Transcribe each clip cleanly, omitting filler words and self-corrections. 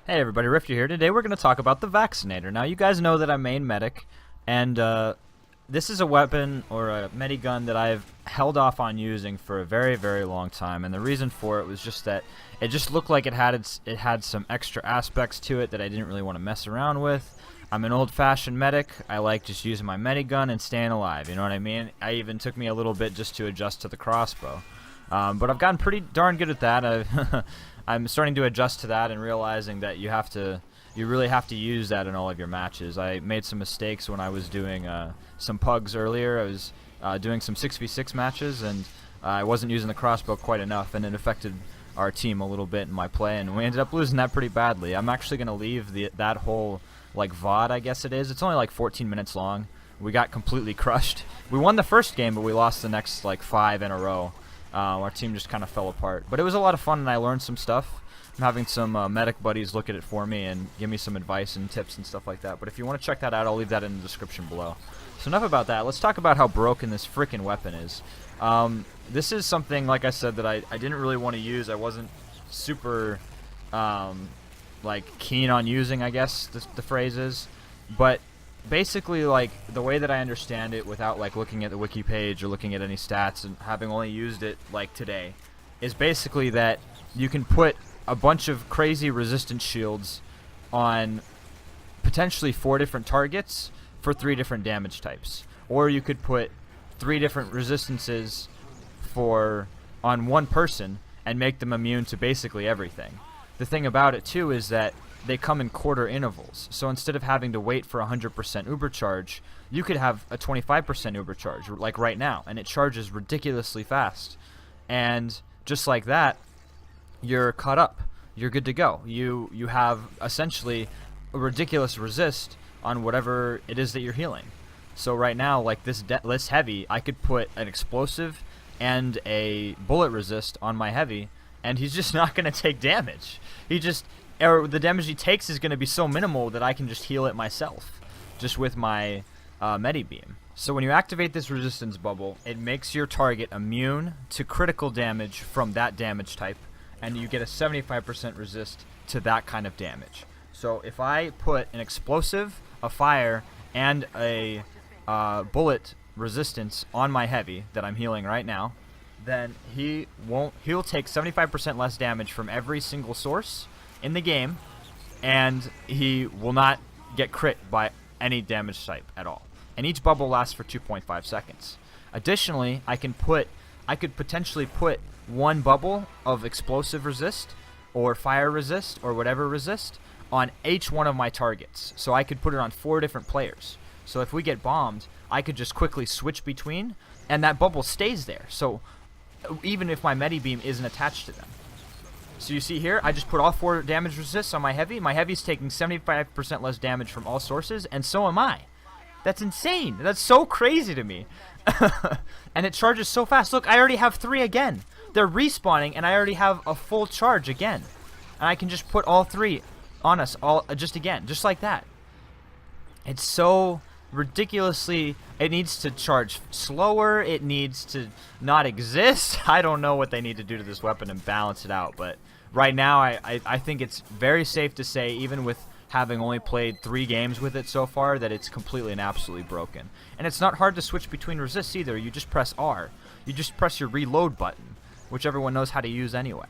Hey everybody, Rifter here. Today we're going to talk about the Vaccinator. Now you guys know that I'm main medic, and this is a weapon or a medigun that I've held off on using for a very, very long time, and the reason for it was just that it just looked like it had some extra aspects to it that I didn't really want to mess around with. I'm an old-fashioned medic. I like just using my medigun and staying alive, you know what I mean? It even took me a little bit just to adjust to the crossbow. But I've gotten pretty darn good at that. I'm starting to adjust to that and realizing that you really have to use that in all of your matches. I made some mistakes when I was doing some pugs earlier. I was doing some 6v6 matches, and I wasn't using the crossbow quite enough, and it affected our team a little bit in my play, and we ended up losing that pretty badly. I'm actually going to leave that whole like VOD, I guess it is. It's only like 14 minutes long. We got completely crushed. We won the first game, but we lost the next like 5 in a row. Our team just kind of fell apart. But it was a lot of fun, and I learned some stuff. I'm having some medic buddies look at it for me and give me some advice and tips and stuff like that. But if you want to check that out, I'll leave that in the description below. So enough about that. Let's talk about how broken this freaking weapon is. This is something, like I said, that I didn't really want to use. I wasn't super like keen on using, I guess the phrase is. But basically, like, the way that I understand it without like looking at the wiki page or looking at any stats and having only used it like today is basically that you can put a bunch of crazy resistance shields on potentially 4 different targets for 3 different damage types, or you could put 3 different resistances on one person and make them immune to basically everything. The thing about it too is that they come in quarter intervals. So instead of having to wait for 100% uber charge, you could have a 25% uber charge, like right now, and it charges ridiculously fast. And just like that, you're caught up. You're good to go. You have essentially a ridiculous resist on whatever it is that you're healing. So right now, like this heavy, I could put an explosive and a bullet resist on my heavy, and he's just not going to take damage. The damage he takes is going to be so minimal that I can just heal it myself, just with my Medibeam. So when you activate this resistance bubble, it makes your target immune to critical damage from that damage type, and you get a 75% resist to that kind of damage. So if I put an explosive, a fire, and a bullet resistance on my heavy that I'm healing right now, then he'll take 75% less damage from every single source in the game, and he will not get crit by any damage type at all. And each bubble lasts for 2.5 seconds. Additionally, I could potentially put 1 bubble of explosive resist or fire resist or whatever resist on each one of my targets. So I could put it on 4 different players. So if we get bombed, I could just quickly switch between, and that bubble stays there. So even if my Medibeam isn't attached to them. So you see here, I just put all 4 damage resists on my heavy. My heavy's taking 75% less damage from all sources, and so am I. That's insane. That's so crazy to me. And it charges so fast. Look, I already have 3 again. They're respawning, and I already have a full charge again. And I can just put all 3 on us just again, just like that. It's so ridiculously, it needs to charge slower, it needs to not exist. I don't know what they need to do to this weapon and balance it out, but right now I think it's very safe to say, even with having only played 3 games with it so far, that it's completely and absolutely broken. And it's not hard to switch between resists either. You just press R. You just press your reload button, which everyone knows how to use anyway.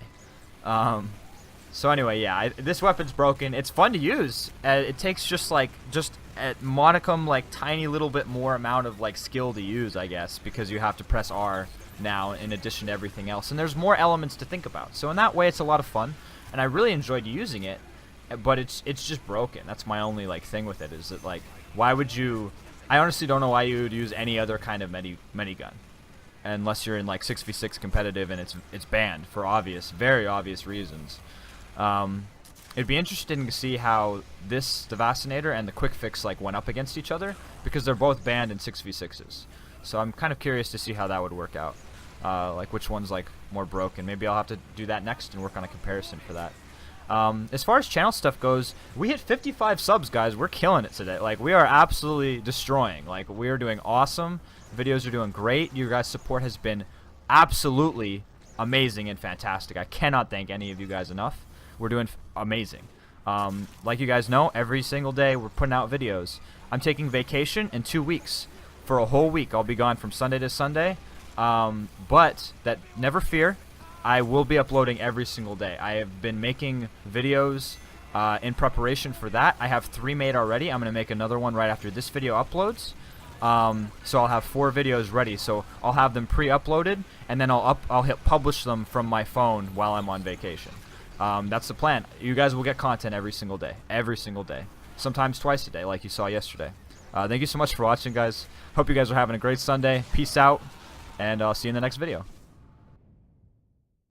So anyway, yeah, this weapon's broken. It's fun to use. It takes just a modicum, like tiny little bit more amount of like skill to use, I guess, because you have to press R now in addition to everything else. And there's more elements to think about. So in that way, it's a lot of fun, and I really enjoyed using it. But it's just broken. That's my only like thing with it, is that like, why would you? I honestly don't know why you would use any other kind of minigun, unless you're in like 6v6 competitive and it's banned for very obvious reasons. It'd be interesting to see how the Vaccinator and the Quick Fix like went up against each other, because they're both banned in 6v6s. So I'm kind of curious to see how that would work out. Like which one's like more broken. Maybe I'll have to do that next and work on a comparison for that. As far as channel stuff goes, we hit 55 subs, guys. We're killing it today. Like, we are absolutely destroying. Like, we are doing awesome. Videos are doing great. Your guys' support has been absolutely amazing and fantastic. I cannot thank any of you guys enough. We're doing amazing. Like you guys know, every single day we're putting out videos. I'm taking vacation in 2 weeks. For a whole week, I'll be gone from Sunday to Sunday. But never fear, I will be uploading every single day. I have been making videos in preparation for that. I have 3 made already. I'm going to make another one right after this video uploads. So I'll have 4 videos ready. So I'll have them pre-uploaded, and then I'll hit publish them from my phone while I'm on vacation. That's the plan. You guys will get content every single day. Every single day. Sometimes twice a day, like you saw yesterday. Thank you so much for watching, guys. Hope you guys are having a great Sunday. Peace out, and I'll see you in the next video.